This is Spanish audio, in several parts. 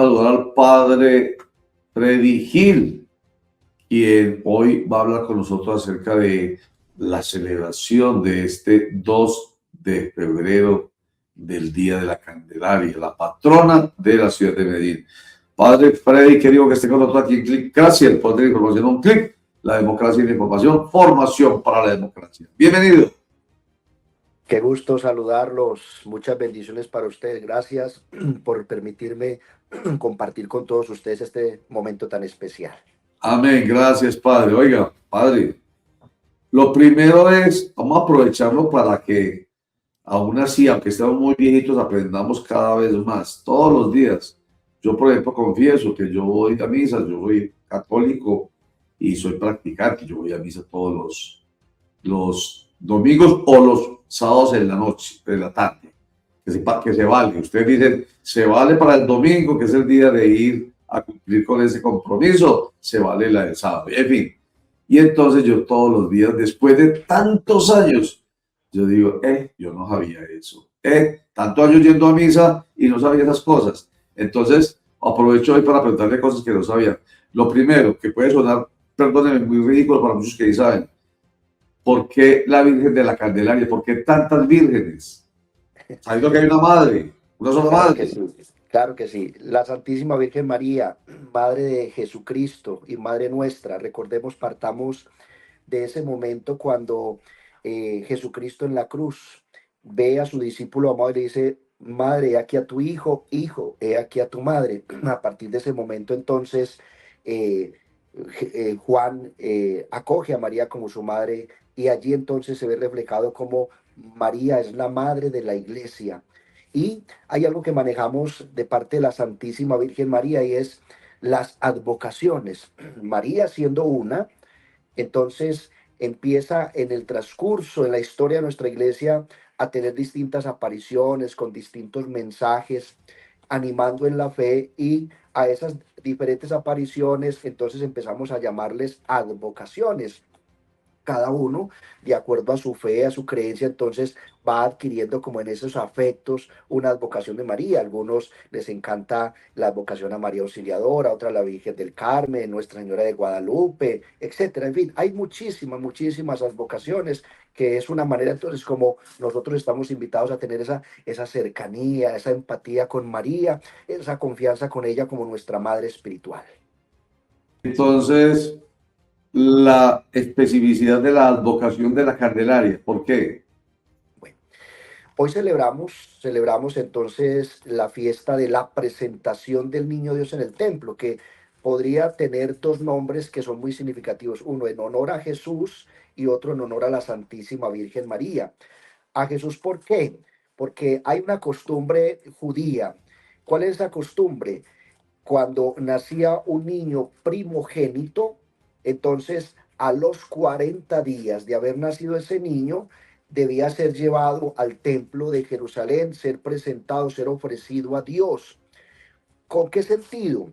saludar al padre Freddy Gil, quien hoy va a hablar con nosotros acerca de la celebración de este 2 de febrero del Día de la Candelaria, la patrona de la ciudad de Medellín. Padre Freddy, querido que esté con nosotros aquí en Clic Casi, el poder de información un clic, la democracia y la información, formación para la democracia. Bienvenido. Qué gusto saludarlos. Muchas bendiciones para ustedes. Gracias por permitirme compartir con todos ustedes este momento tan especial. Amén. Gracias, Padre. Oiga, Padre, lo primero es, vamos a aprovecharlo para que, aún así, aunque estemos muy viejitos, aprendamos cada vez más, todos los días. Yo, por ejemplo, confieso que yo voy a misa, yo soy católico y soy practicante, yo voy a misa todos los domingos o los sábados en la noche, en la tarde, que se vale. Ustedes dicen, se vale para el domingo, que es el día de ir a cumplir con ese compromiso, se vale la del sábado, en fin. Y entonces yo todos los días, después de tantos años, yo digo, yo no sabía eso. Tantos años yendo a misa y no sabía esas cosas. Entonces, aprovecho hoy para preguntarle cosas que no sabía. Lo primero, que puede sonar, perdónenme, muy ridículo para muchos que sí saben. ¿Por qué la Virgen de la Candelaria? ¿Por qué tantas vírgenes? Sabiendo que hay una madre, una sola Claro madre. que sí, claro que sí. La Santísima Virgen María, Madre de Jesucristo y Madre nuestra, recordemos, partamos de ese momento cuando Jesucristo en la cruz ve a su discípulo amado y le dice, Madre, he aquí a tu hijo, hijo, he aquí a tu madre. A partir de ese momento entonces eh, Juan acoge a María como su madre y allí entonces se ve reflejado como María es la madre de la iglesia. Y hay algo que manejamos de parte de la Santísima Virgen María y es las advocaciones. María siendo una, entonces empieza en el transcurso, en la historia de nuestra iglesia, a tener distintas apariciones con distintos mensajes, animando en la fe y a esas diferentes apariciones, entonces empezamos a llamarles advocaciones. Cada uno, de acuerdo a su fe, a su creencia, entonces va adquiriendo como en esos afectos una advocación de María. A algunos les encanta la advocación a María Auxiliadora, a otra la Virgen del Carmen, Nuestra Señora de Guadalupe, etcétera. En fin, hay muchísimas advocaciones, que es una manera entonces como nosotros estamos invitados a tener esa cercanía, esa empatía con María, esa confianza con ella como nuestra madre espiritual. Entonces, la especificidad de la advocación de la Candelaria. ¿Por qué? Bueno, hoy celebramos entonces la fiesta de la presentación del Niño Dios en el templo, que podría tener dos nombres que son muy significativos, uno en honor a Jesús y otro en honor a la Santísima Virgen María. A Jesús, ¿por qué? Porque hay una costumbre judía. ¿Cuál es la costumbre? Cuando nacía un niño primogénito, entonces a los 40 días de haber nacido ese niño, debía ser llevado al templo de Jerusalén, ser presentado, ser ofrecido a Dios. ¿Con qué sentido?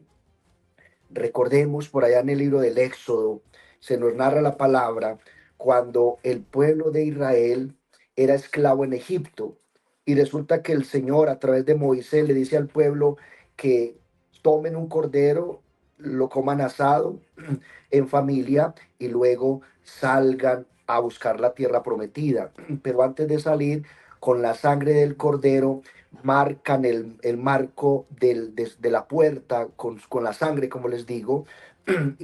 Recordemos por allá en el libro del Éxodo, se nos narra la palabra cuando el pueblo de Israel era esclavo en Egipto y resulta que el Señor a través de Moisés le dice al pueblo que tomen un cordero, lo coman asado en familia y luego salgan a buscar la tierra prometida. Pero antes de salir, con la sangre del cordero, marcan el marco de la puerta con la sangre, como les digo,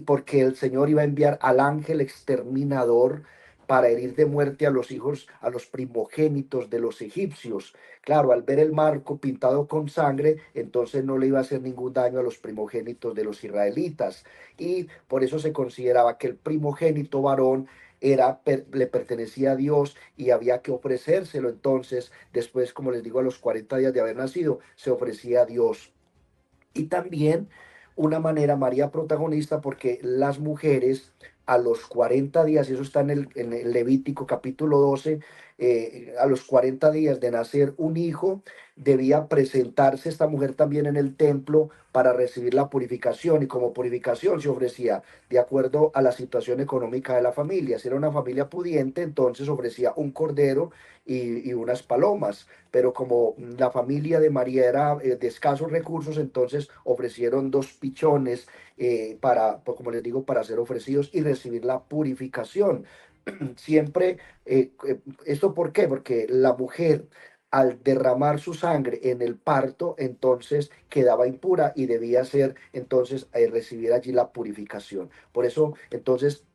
porque el Señor iba a enviar al ángel exterminador para herir de muerte a los hijos, a los primogénitos de los egipcios. Claro, al ver el marco pintado con sangre, entonces no le iba a hacer ningún daño a los primogénitos de los israelitas. Y por eso se consideraba que el primogénito varón le pertenecía a Dios y había que ofrecérselo. Entonces, después, como les digo, a los 40 días de haber nacido, se ofrecía a Dios. Y también una manera, María protagonista, porque las mujeres a los 40 días, y eso está en el Levítico capítulo 12, a los 40 días de nacer un hijo, debía presentarse esta mujer también en el templo para recibir la purificación, y como purificación se ofrecía de acuerdo a la situación económica de la familia. Si era una familia pudiente, entonces ofrecía un cordero y unas palomas, pero como la familia de María era de escasos recursos, entonces ofrecieron dos pichones para, pues, como les digo, para ser ofrecidos y recibir la purificación. Siempre, ¿esto por qué? Porque la mujer al derramar su sangre en el parto, entonces quedaba impura y debía ser, entonces, recibir allí la purificación. Por eso, entonces,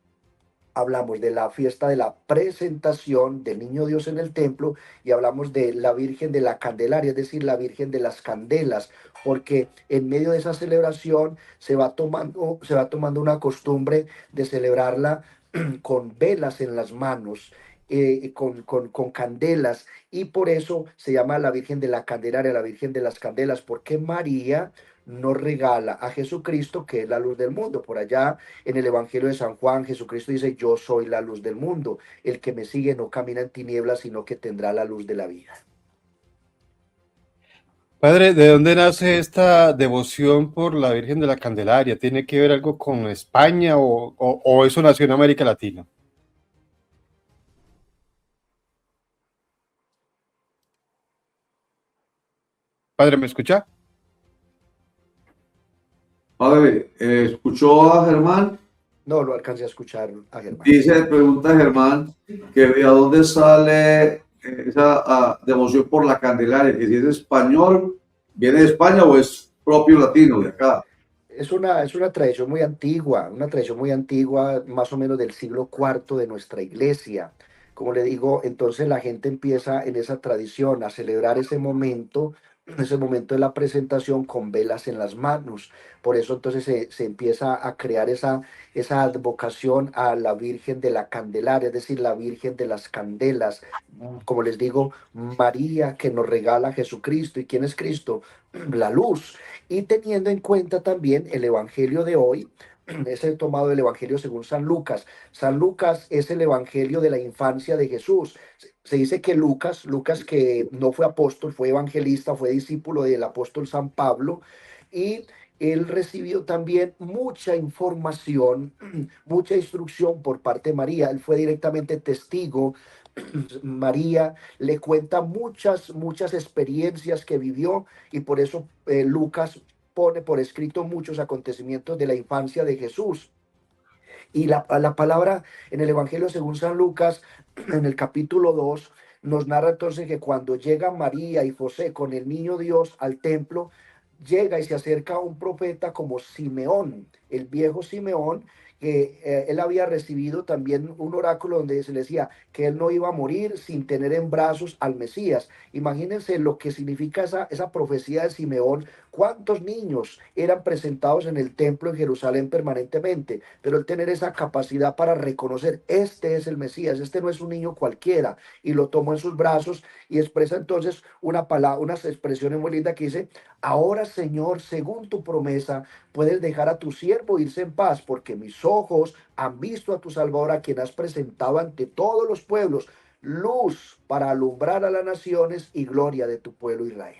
hablamos de la fiesta de la presentación del niño Dios en el templo, y hablamos de la Virgen de la Candelaria, es decir, la Virgen de las Candelas, porque en medio de esa celebración se va tomando una costumbre de celebrarla con velas en las manos. Con candelas, y por eso se llama la Virgen de la Candelaria, la Virgen de las Candelas, porque María nos regala a Jesucristo, que es la luz del mundo. Por allá en el Evangelio de San Juan, Jesucristo dice: yo soy la luz del mundo. El que me sigue no camina en tinieblas, sino que tendrá la luz de la vida. Padre, ¿de dónde nace esta devoción por la Virgen de la Candelaria? ¿Tiene que ver algo con España o eso nació en América Latina? Padre, ¿me escucha? Padre, ¿escuchó a Germán? No lo alcancé a escuchar a Germán. Pregunta Germán, que de dónde sale esa devoción por la Candelaria, que si es español, ¿viene de España o es propio latino de acá? Es una tradición muy antigua, más o menos del siglo IV de nuestra iglesia. Como le digo, entonces la gente empieza en esa tradición a celebrar ese momento de la presentación con velas en las manos. Por eso entonces se empieza a crear esa advocación a la Virgen de la Candelaria, es decir, la Virgen de las Candelas. Como les digo, María, que nos regala a Jesucristo. ¿Y quién es Cristo? La luz. Y teniendo en cuenta también el Evangelio de hoy, es el tomado del Evangelio según San Lucas. San Lucas es el Evangelio de la infancia de Jesús. Se dice que Lucas que no fue apóstol, fue evangelista, fue discípulo del apóstol San Pablo, y él recibió también mucha información, mucha instrucción por parte de María. Él fue directamente testigo. María le cuenta muchas experiencias que vivió, y por eso Lucas pone por escrito muchos acontecimientos de la infancia de Jesús. Y la palabra en el Evangelio según San Lucas, en el capítulo 2, nos narra entonces que cuando llega María y José con el niño Dios al templo, llega y se acerca a un profeta como Simeón, el viejo Simeón, que él había recibido también un oráculo donde se le decía que él no iba a morir sin tener en brazos al Mesías. Imagínense lo que significa esa profecía de Simeón. ¿Cuántos niños eran presentados en el templo en Jerusalén permanentemente? Pero el tener esa capacidad para reconocer: este es el Mesías, este no es un niño cualquiera, y lo tomó en sus brazos, y expresa entonces una palabra, unas expresiones muy lindas que dice: ahora, Señor, según tu promesa, puedes dejar a tu siervo irse en paz, porque mis ojos han visto a tu Salvador, a quien has presentado ante todos los pueblos, luz para alumbrar a las naciones y gloria de tu pueblo Israel.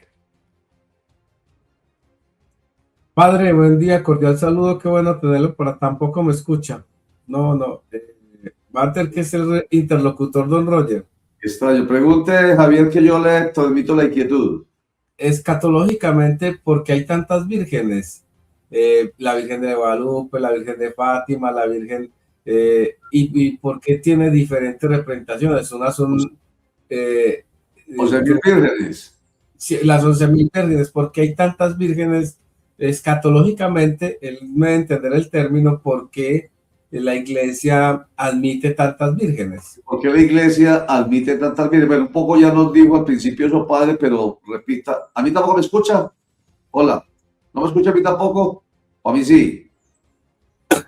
Padre, buen día, cordial saludo, qué bueno tenerlo, pero tampoco me escucha. No, va a tener que ser interlocutor, don Roger. Extraño. Pregunte, Javier, que yo le transmito la inquietud. Escatológicamente, ¿por qué hay tantas vírgenes? La Virgen de Guadalupe, la Virgen de Fátima, la Virgen... y ¿por qué tiene diferentes representaciones? Unas son... O sea, ¿qué vírgenes? Las 11.000 vírgenes, ¿por qué hay tantas vírgenes? Escatológicamente, él me debe entender el término, ¿por qué la iglesia admite tantas vírgenes? ¿Por qué la iglesia admite tantas vírgenes? Bueno, un poco ya nos dijo al principio eso, padre, pero repita. ¿A mí tampoco me escucha? Hola. ¿No me escucha a mí tampoco? ¿O a mí sí?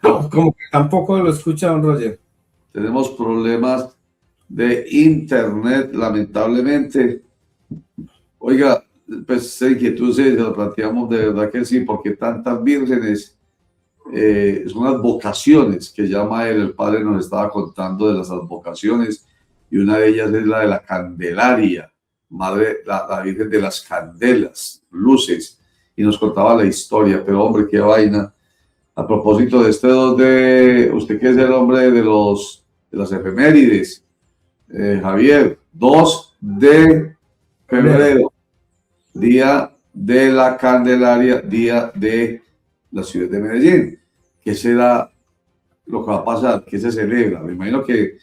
No, como que tampoco lo escucha don Roger. Tenemos problemas de internet, lamentablemente. Oiga, pues esa inquietud se la planteamos de verdad que sí, porque tantas vírgenes son las vocaciones que llama él. El padre nos estaba contando de las advocaciones y una de ellas es la de la Candelaria, madre, la Virgen de las Candelas, luces, y nos contaba la historia, pero hombre, qué vaina. A propósito de este 2 de, usted que es el hombre de las efemérides, Javier, 2 de febrero, día de la Candelaria, día de la ciudad de Medellín. ¿Qué será lo que va a pasar? ¿Qué se celebra? Me imagino que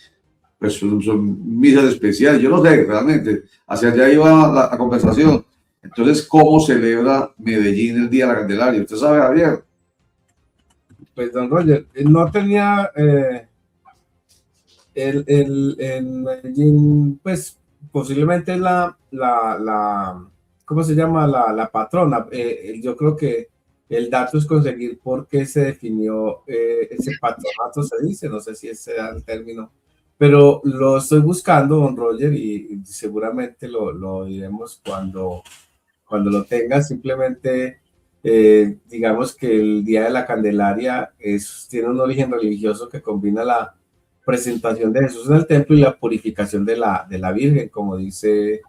pues, son misas especiales, yo no sé realmente, hacia allá iba la conversación. Entonces, ¿cómo celebra Medellín el día de la Candelaria? ¿Usted sabe, Javier? Pues, don Roger, no tenía en Medellín, pues posiblemente ¿cómo se llama? La patrona. Yo creo que el dato es conseguir por qué se definió ese patronato, se dice, no sé si ese era el término, pero lo estoy buscando, don Roger, y seguramente lo diremos cuando lo tenga. Simplemente digamos que el Día de la Candelaria tiene un origen religioso que combina la presentación de Jesús en el templo y la purificación de la Virgen, como dice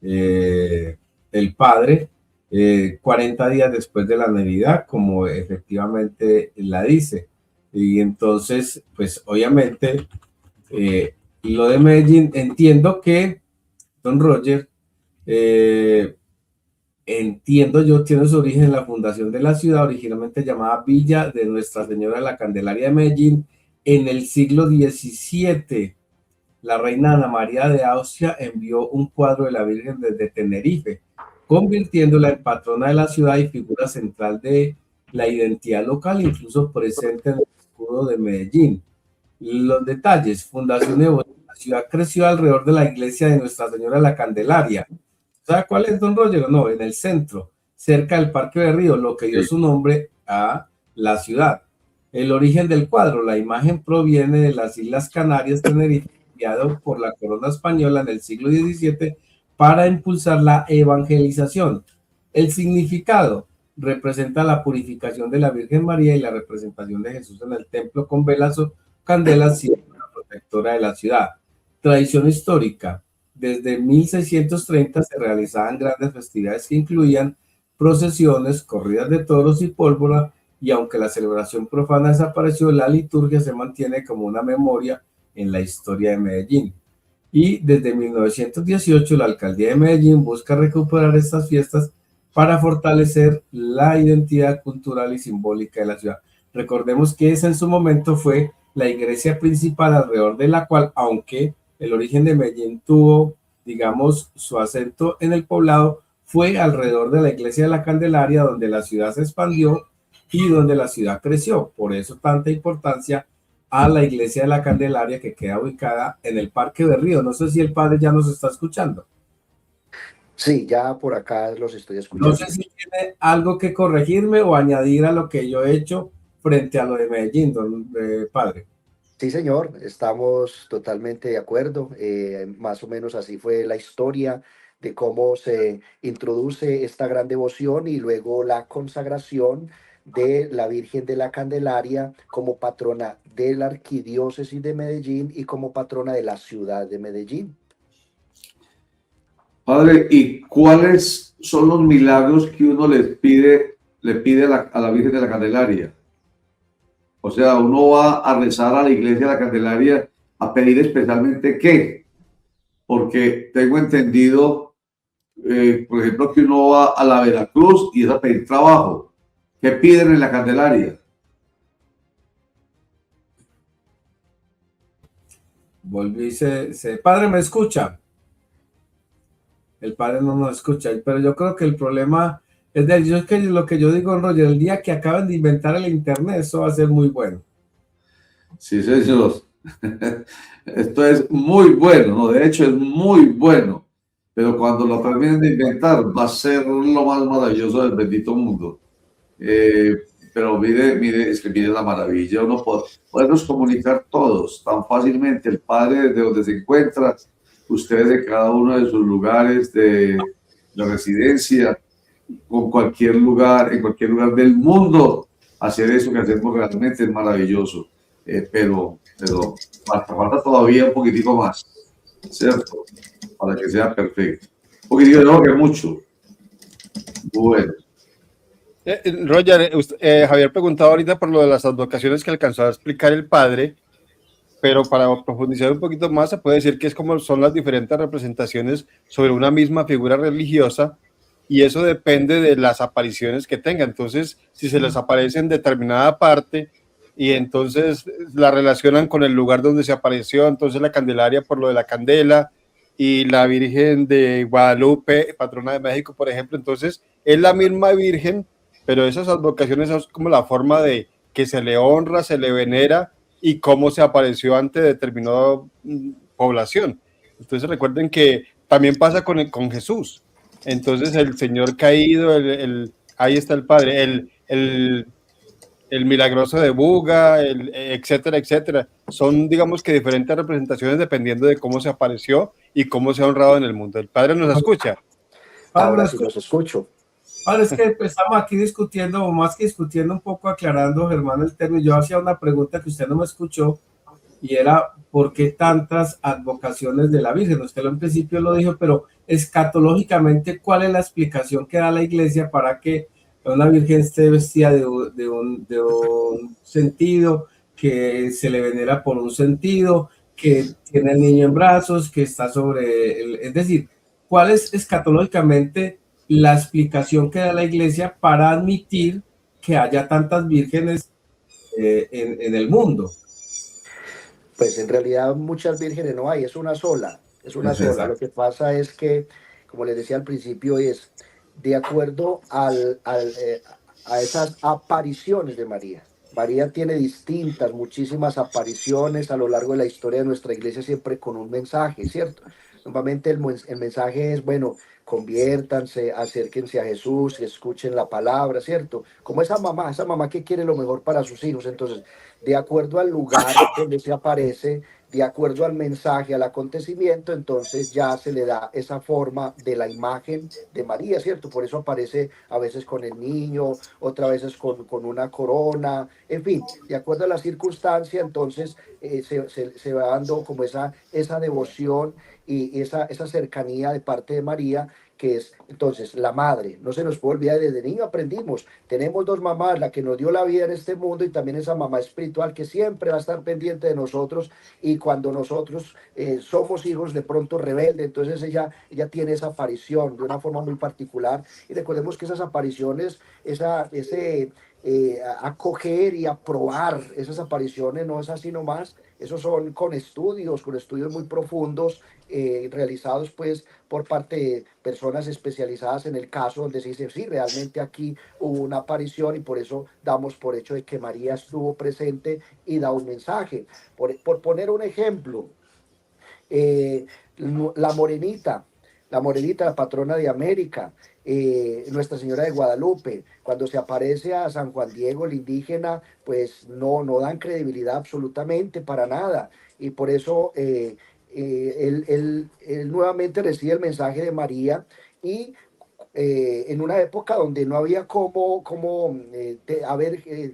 el Padre, 40 días después de la Navidad, como efectivamente la dice. Y entonces, pues obviamente, lo de Medellín, entiendo que, don Roger, entiendo yo, tiene su origen en la fundación de la ciudad, originalmente llamada Villa de Nuestra Señora de la Candelaria de Medellín, en el siglo XVII. La reina Ana María de Austria envió un cuadro de la Virgen desde Tenerife, convirtiéndola en patrona de la ciudad y figura central de la identidad local, incluso presente en el escudo de Medellín. Los detalles: fundación de la ciudad creció alrededor de la iglesia de Nuestra Señora de la Candelaria. ¿Sabe cuál es, don Roger? No, en el centro, cerca del Parque de Río, lo que dio su nombre a la ciudad. El origen del cuadro: la imagen proviene de las Islas Canarias, Tenerife, enviado por la corona española en el siglo XVII para impulsar la evangelización. El significado: representa la purificación de la Virgen María y la representación de Jesús en el templo con velas o candelas, siendo la protectora de la ciudad. Tradición histórica: desde 1630 se realizaban grandes festividades que incluían procesiones, corridas de toros y pólvora, y aunque la celebración profana desapareció, la liturgia se mantiene como una memoria en la historia de Medellín. Y desde 1918 la alcaldía de Medellín busca recuperar estas fiestas para fortalecer la identidad cultural y simbólica de la ciudad. Recordemos que esa en su momento fue la iglesia principal alrededor de la cual, aunque el origen de Medellín tuvo, digamos, su acento en el poblado, fue alrededor de la iglesia de la Candelaria donde la ciudad se expandió y donde la ciudad creció. Por eso tanta importancia a la iglesia de la Candelaria, que queda ubicada en el Parque de Río. No sé si el padre ya nos está escuchando. Sí, ya por acá los estoy escuchando. No sé si tiene algo que corregirme o añadir a lo que yo he hecho frente a lo de Medellín, padre. Sí, señor, estamos totalmente de acuerdo. Más o menos así fue la historia de cómo se introduce esta gran devoción y luego la consagración de la Virgen de la Candelaria como patrona de la Arquidiócesis de Medellín y como patrona de la ciudad de Medellín. Padre, ¿y cuáles son los milagros que uno le pide a la Virgen de la Candelaria? O sea, uno va a rezar a la iglesia de la Candelaria a pedir especialmente ¿qué? Porque tengo entendido, por ejemplo, que uno va a la Veracruz y es a pedir trabajo. ¿Qué piden en la Candelaria? Volví, padre, ¿me escucha? El padre no nos escucha, pero yo creo que el problema es de ellos, que lo que yo digo, Roger, el día que acaban de inventar el internet, eso va a ser muy bueno. Sí, señor. Esto es muy bueno, ¿no? De hecho es muy bueno, pero cuando lo terminen de inventar va a ser lo más maravilloso del bendito mundo. Pero mire, es que mire la maravilla, uno podernos comunicar todos tan fácilmente, el padre desde donde se encuentra, ustedes de cada uno de sus lugares de residencia, con cualquier lugar, en cualquier lugar del mundo, hacer eso que hacemos realmente es maravilloso. Pero falta todavía un poquitico más. ¿cierto? Para que sea perfecto. Porque yo creo que mucho. Bueno. Roger, Javier preguntaba ahorita por lo de las advocaciones que alcanzó a explicar el padre, pero para profundizar un poquito más se puede decir que es como son las diferentes representaciones sobre una misma figura religiosa, y eso depende de las apariciones que tenga. Entonces, si se les aparece en determinada parte y entonces la relacionan con el lugar donde se apareció, entonces la Candelaria por lo de la candela, y la Virgen de Guadalupe, patrona de México, por ejemplo, entonces es la misma Virgen, pero esas advocaciones es como la forma de que se le honra, se le venera, y cómo se apareció ante determinada población. Entonces recuerden que también pasa con Jesús. Entonces el Señor caído, ahí está el Padre, el milagroso de Buga, etcétera, etcétera. Son, digamos que diferentes representaciones dependiendo de cómo se apareció y cómo se ha honrado en el mundo. El Padre nos escucha. Ahora sí los escucho. Ahora es que estamos aquí discutiendo, o más que discutiendo, un poco aclarando, Germán, el término. Yo hacía una pregunta que usted no me escuchó, y era ¿por qué tantas advocaciones de la Virgen? Usted en principio lo dijo, pero escatológicamente, ¿cuál es la explicación que da la Iglesia para que una Virgen esté vestida de un sentido, que se le venera por un sentido, que tiene el niño en brazos, que está sobre es decir, ¿cuál es escatológicamente la explicación que da la Iglesia para admitir que haya tantas vírgenes en el mundo? Pues en realidad muchas vírgenes no hay, es una sola, es una sola. Exacto. Lo que pasa es que, como les decía al principio, es de acuerdo a esas apariciones de María. María tiene muchísimas apariciones a lo largo de la historia de nuestra iglesia, siempre con un mensaje, ¿cierto? Normalmente el mensaje es, bueno, conviértanse, acérquense a Jesús, escuchen la palabra, ¿cierto? Como esa mamá que quiere lo mejor para sus hijos. Entonces, de acuerdo al lugar donde se aparece, de acuerdo al mensaje, al acontecimiento, entonces ya se le da esa forma de la imagen de María, ¿cierto? Por eso aparece a veces con el niño, otras veces con una corona, en fin, de acuerdo a la circunstancia, entonces se va dando como esa devoción y esa cercanía de parte de María, que es entonces la madre. No se nos puede olvidar, desde niño aprendimos, tenemos dos mamás, la que nos dio la vida en este mundo y también esa mamá espiritual que siempre va a estar pendiente de nosotros, y cuando nosotros somos hijos de pronto rebeldes, entonces ella tiene esa aparición de una forma muy particular, y recordemos que esas apariciones, acoger y aprobar esas apariciones no es así nomás, esos son con estudios muy profundos, realizados pues por parte de personas especializadas en el caso, donde se dice, sí, realmente aquí hubo una aparición, y por eso damos por hecho de que María estuvo presente y da un mensaje. Por poner un ejemplo, eh, la morenita, la patrona de América, Nuestra Señora de Guadalupe, cuando se aparece a San Juan Diego, el indígena, pues no dan credibilidad absolutamente para nada, y por eso él nuevamente recibe el mensaje de María, y en una época donde no había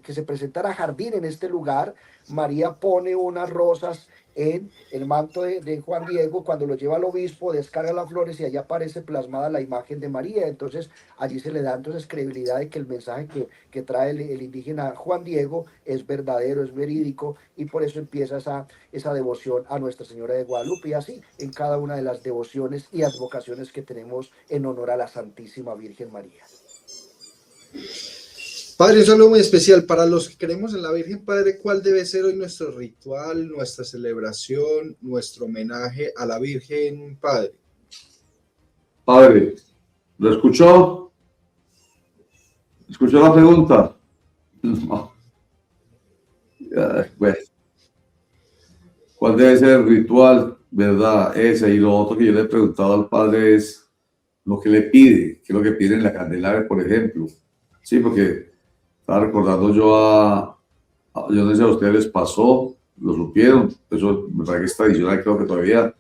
que se presentara jardín en este lugar, María pone unas rosas en el manto de Juan Diego. Cuando lo lleva al obispo, descarga las flores y allá aparece plasmada la imagen de María. Entonces allí se le da entonces credibilidad de que el mensaje que trae el indígena Juan Diego es verdadero, es verídico, y por eso empieza esa devoción a Nuestra Señora de Guadalupe, y así en cada una de las devociones y advocaciones que tenemos en honor a la Santísima Virgen María. Padre, un saludo muy especial para los que creemos en la Virgen. Padre, ¿cuál debe ser hoy nuestro ritual, nuestra celebración, nuestro homenaje a la Virgen, Padre? Padre, ¿lo escuchó? ¿Escuchó la pregunta? No. Bueno. ¿Cuál debe ser el ritual? ¿Verdad? Ese. Y lo otro que yo le he preguntado al Padre es lo que le pide, que es lo que pide en la Candelaria, por ejemplo. Sí, porque estaba recordando yo no sé si a ustedes les pasó, lo supieron, eso me parece que es tradicional, creo que todavía,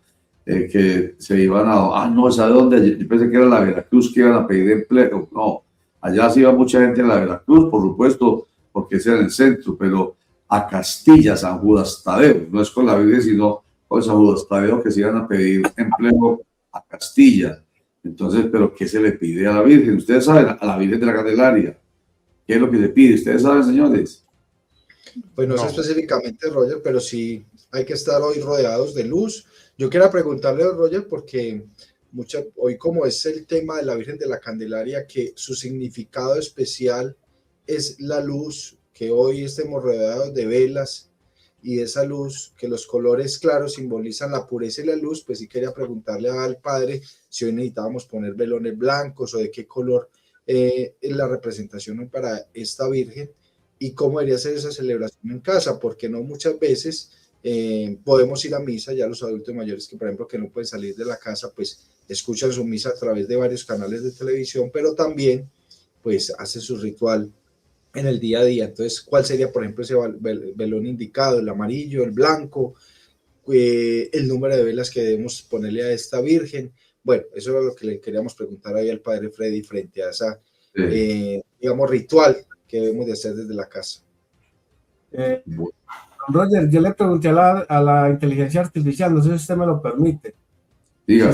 que se iban no, ¿sabe dónde? Yo pensé que era la Veracruz, que iban a pedir empleo. No, allá sí iba mucha gente en la Veracruz, por supuesto, porque es en el centro, pero a Castilla, San Judas Tadeo, no es con la Virgen, sino o San Judas Tadeo que se iban a pedir empleo a Castilla. Entonces, ¿pero qué se le pide a la Virgen? Ustedes saben, a la Virgen de la Candelaria. ¿Qué es lo que se pide? ¿Ustedes saben, señores? Pues no sé específicamente, Roger, pero sí hay que estar hoy rodeados de luz. Yo quería preguntarle a Roger porque hoy como es el tema de la Virgen de la Candelaria, que su significado especial es la luz, que hoy estemos rodeados de velas y esa luz, que los colores claros simbolizan la pureza y la luz, pues sí quería preguntarle al padre si hoy necesitábamos poner velones blancos o de qué color es la representación para esta Virgen y cómo debería ser esa celebración en casa, porque no muchas veces podemos ir a misa, ya los adultos mayores que por ejemplo que no pueden salir de la casa, pues escuchan su misa a través de varios canales de televisión, pero también pues hacen su ritual en el día a día. Entonces, ¿cuál sería, por ejemplo, ese velón indicado? ¿El amarillo, el blanco? El número de velas que debemos ponerle a esta Virgen. Bueno, eso era lo que le queríamos preguntar ahí al padre Freddy frente a esa, digamos, ritual que debemos de hacer desde la casa. Roger, yo le pregunté a la inteligencia artificial, no sé si usted me lo permite. Diga.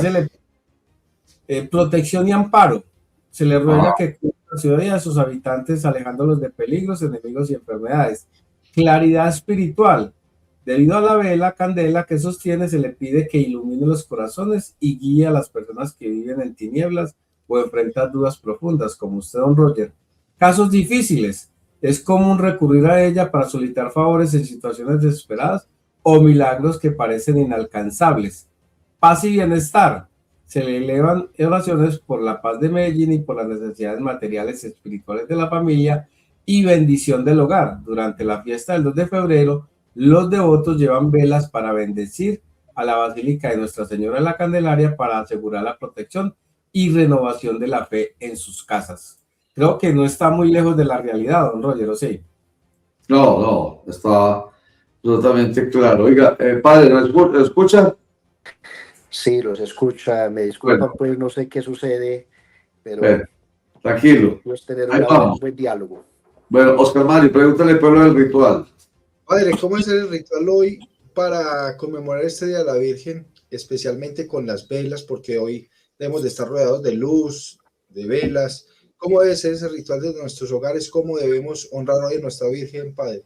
Protección y amparo. Se le ruega que cuide la ciudad y a sus habitantes, alejándolos de peligros, enemigos y enfermedades. Claridad espiritual. Debido a la vela, candela que sostiene, se le pide que ilumine los corazones y guíe a las personas que viven en tinieblas o enfrentan dudas profundas, como usted, don Roger. Casos difíciles. Es común recurrir a ella para solicitar favores en situaciones desesperadas o milagros que parecen inalcanzables. Paz y bienestar. Se le elevan oraciones por la paz de Medellín y por las necesidades materiales y espirituales de la familia y bendición del hogar. Durante la fiesta del 2 de febrero, los devotos llevan velas para bendecir a la Basílica de Nuestra Señora de la Candelaria para asegurar la protección y renovación de la fe en sus casas. Creo que no está muy lejos de la realidad, don Roger, ¿o sí? No, está totalmente claro. Oiga, padre, ¿nos escucha? Sí, los escucha. Me disculpan, pues no sé qué sucede, pero tranquilo. Pues tener un buen diálogo. Bueno, Oscar Mario, pregúntale al pueblo del ritual. Padre, ¿cómo es el ritual hoy para conmemorar este Día de la Virgen, especialmente con las velas, porque hoy debemos de estar rodeados de luz, de velas? ¿Cómo debe ser ese ritual de nuestros hogares? ¿Cómo debemos honrar hoy a nuestra Virgen, Padre?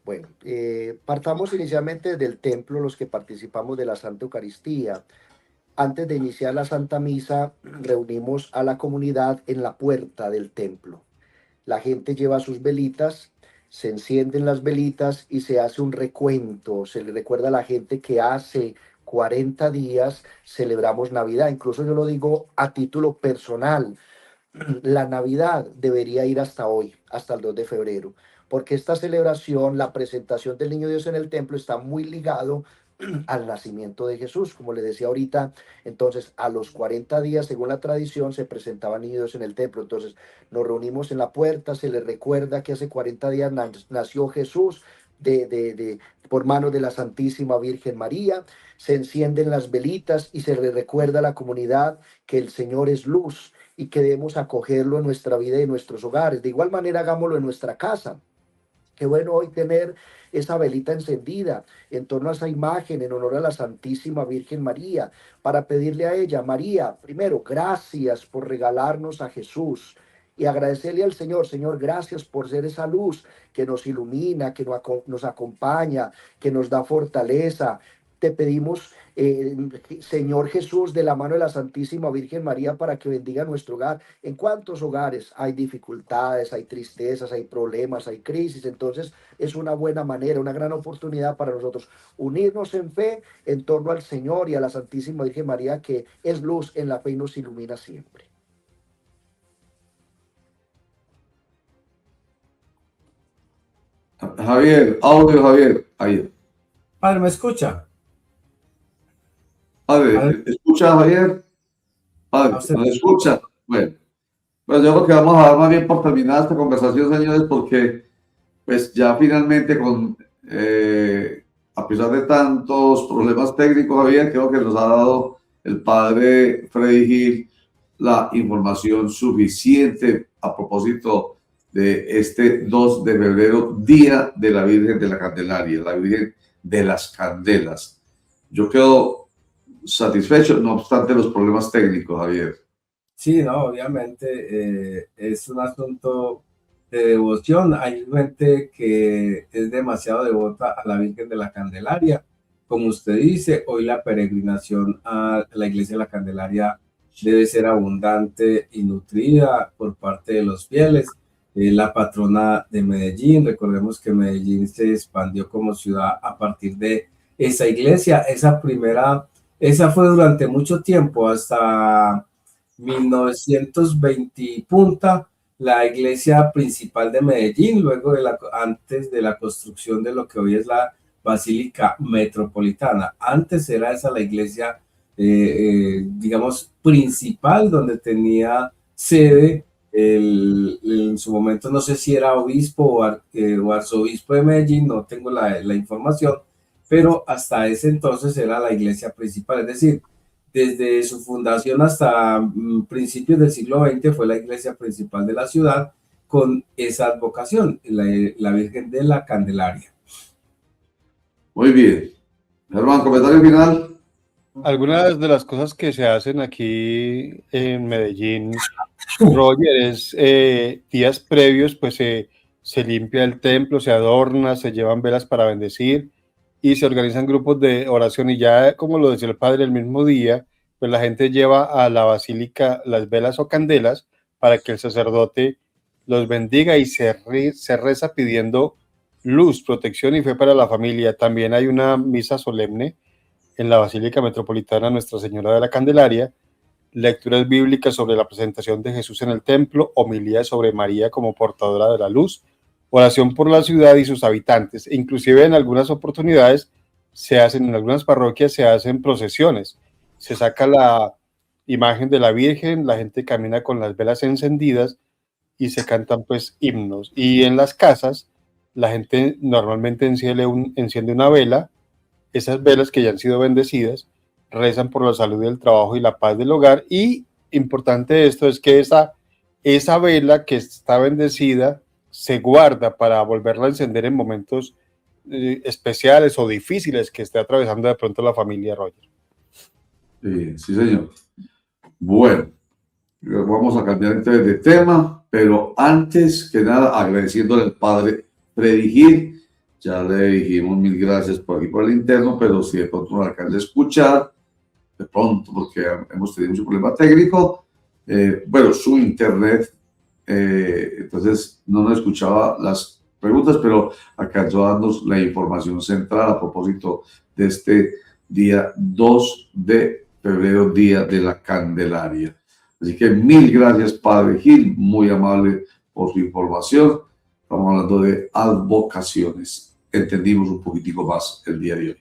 Bueno, partamos inicialmente del templo, los que participamos de la Santa Eucaristía. Antes de iniciar la Santa Misa, reunimos a la comunidad en la puerta del templo. La gente lleva sus velitas, se encienden las velitas y se hace un recuento. Se le recuerda a la gente que hace 40 días celebramos Navidad. Incluso yo lo digo a título personal. La Navidad debería ir hasta hoy, hasta el 2 de febrero, porque esta celebración, la presentación del Niño Dios en el templo, está muy ligado al nacimiento de Jesús, como le decía ahorita. Entonces, a los 40 días, según la tradición, se presentaba el Niño Dios en el templo. Entonces, nos reunimos en la puerta, se le recuerda que hace 40 días nació Jesús por manos de la Santísima Virgen María. Se encienden las velitas y se le recuerda a la comunidad que el Señor es luz y que debemos acogerlo en nuestra vida y en nuestros hogares. De igual manera, hagámoslo en nuestra casa. Qué bueno hoy tener esa velita encendida en torno a esa imagen en honor a la Santísima Virgen María, para pedirle a ella: María, primero, gracias por regalarnos a Jesús, y agradecerle al Señor: Señor, gracias por ser esa luz que nos ilumina, que nos acompaña, que nos da fortaleza. Te pedimos, Señor Jesús, de la mano de la Santísima Virgen María, para que bendiga nuestro hogar. ¿En cuántos hogares hay dificultades, hay tristezas, hay problemas, hay crisis? Entonces es una buena manera, una gran oportunidad para nosotros unirnos en fe en torno al Señor y a la Santísima Virgen María, que es luz en la fe y nos ilumina siempre. Javier, audio, Javier. Ahí. Padre, ¿me escucha? Padre, ¿escucha, Javier? Padre, ¿no escucha? Bueno, pues yo creo que vamos a dar más bien por terminada esta conversación, señores, porque pues ya finalmente a pesar de tantos problemas técnicos, Javier, creo que nos ha dado el padre Freddy Gil la información suficiente a propósito de este 2 de febrero, Día de la Virgen de la Candelaria, la Virgen de las Candelas. yo quedo satisfecho, no obstante los problemas técnicos, Javier. Sí, no, obviamente es un asunto de devoción. Hay gente que es demasiado devota a la Virgen de la Candelaria. Como usted dice, hoy la peregrinación a la iglesia de la Candelaria debe ser abundante y nutrida por parte de los fieles. La patrona de Medellín, recordemos que Medellín se expandió como ciudad a partir de esa iglesia. Esa fue durante mucho tiempo, hasta 1920 punta, la iglesia principal de Medellín, luego antes de la construcción de lo que hoy es la Basílica Metropolitana. Antes era esa la iglesia, digamos, principal, donde tenía sede en su momento, no sé si era obispo o arzobispo de Medellín, no tengo la información, pero hasta ese entonces era la iglesia principal, es decir, desde su fundación hasta principios del siglo XX fue la iglesia principal de la ciudad con esa advocación, la Virgen de la Candelaria. Muy bien. Germán, comentario final. Algunas de las cosas que se hacen aquí en Medellín, Roger, es días previos, pues se limpia el templo, se adorna, se llevan velas para bendecir y se organizan grupos de oración, y ya, como lo decía el padre, el mismo día, pues la gente lleva a la basílica las velas o candelas para que el sacerdote los bendiga, y se reza pidiendo luz, protección y fe para la familia. También hay una misa solemne en la Basílica Metropolitana Nuestra Señora de la Candelaria, lecturas bíblicas sobre la presentación de Jesús en el templo, homilías sobre María como portadora de la luz, oración por la ciudad y sus habitantes. E inclusive en algunas oportunidades en algunas parroquias se hacen procesiones, se saca la imagen de la Virgen, la gente camina con las velas encendidas y se cantan pues himnos. Y en las casas la gente normalmente enciende una vela, esas velas que ya han sido bendecidas, rezan por la salud del trabajo y la paz del hogar. Y importante esto es que esa vela que está bendecida se guarda para volverla a encender en momentos especiales o difíciles que esté atravesando de pronto la familia, Roger. Sí, señor. Bueno, vamos a cambiar entonces de tema, pero antes que nada, agradeciéndole al padre Freddy Gil. Ya le dijimos 1000 gracias por aquí por el interno, pero si de pronto no alcanza a escuchar, de pronto, porque hemos tenido mucho problema técnico, bueno, su internet, entonces no nos escuchaba las preguntas, pero alcanzó a darnos la información central a propósito de este día 2 de febrero, Día de la Candelaria. Así que 1000 gracias, padre Gil, muy amable por su información. Estamos hablando de advocaciones. Entendimos un poquitico más el día de hoy.